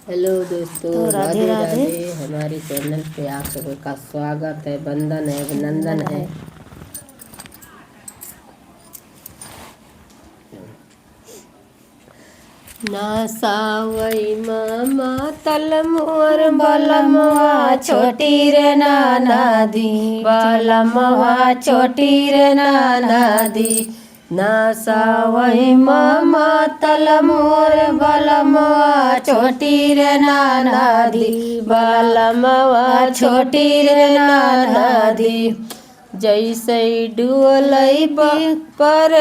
Hello दोस्तों, तो राधे राधे राधे। राधे। हमारे चैनल पे आप सबों का स्वागत है, वंदन है, अभिनंदन है। ना सावई मामा तल मोर बलमवा छोटी रे नाना दी, बलमवा छोटी रे नाना दी। ना सावई मामा तल मोर बलमवा छोटी रे नाना दी, बलमवा छोटी रे नाना दी। जैसे डुअलई पर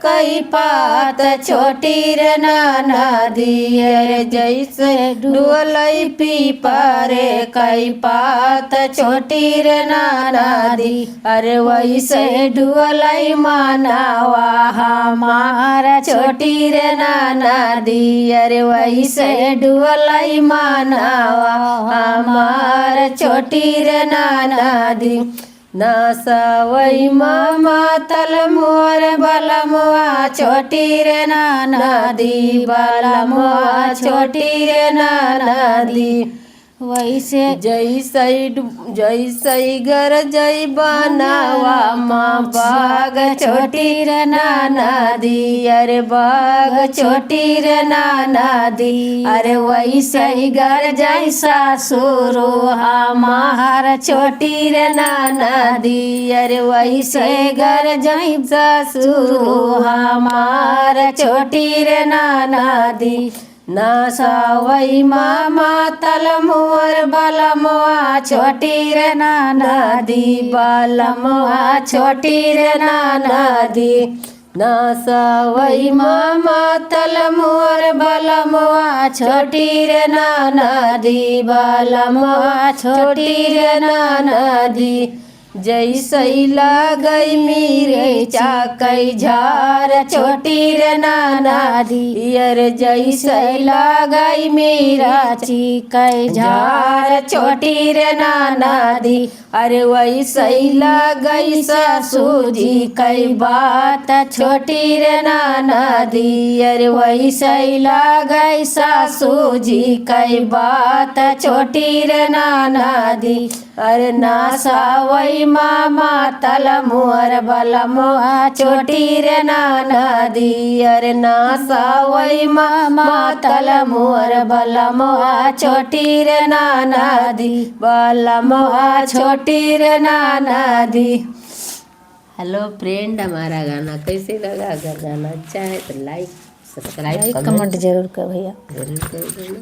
कई पात छोटी रे नाना दी, अरे जैसे डुअलई पी पारे कई पात छोटी रे नाना दी। अरे वैसे डुअलई मानावा हमारा छोटी रे नाना दी, अरे वैसे डुअलई मानावा हमारा छोटी रे नाना दी। ना सावई मामा तल मोर बलमवा छोटी रे नाना दी, बलमवा छोटी रे नाना दी। वैसे जैसे घर जई बनावा माँ बाग छोटी रे नाना दी, अरे बाग छोटी रे नाना दी। अरे वैसे घर जई सासुरो हमार छोटी रे नाना दी, अरे वैसे घर जई सासुरो हमार छोटी रे नाना दी। ना सावई मामा तल मोर बलमवा छोटी रे नाना दी, बलमवा छोटी रे नाना दी। ना सावई मामा तल मोर बलमवा छोटी रे नाना दी, बलमवा छोटी रे नाना दी। जैसे लागई मेरे चाकई झार छोटी रे नाना दी, अरे जैसे लागई मेरा चिकई झार छोटी रे नाना दी। अरे वैसे लागई सासुजी कई बात छोटी रे नाना दी, अरे वैसे लागई सासुजी कई बात छोटी रे नाना दी। अरे ना सावई मामा तल मोर बलमवा छोटी रे नाना दी, अरे ना सावई मामा तल मोर बलमवा छोटी रे नाना दी, बलमवा छोटी रे नाना दी। हेलो फ्रेंड, हमारा गाना कैसे लगा? अगर गाना अच्छा है तो लाइक सब्सक्राइब कमेंट जरूर कर भैया। जरूर कर देना।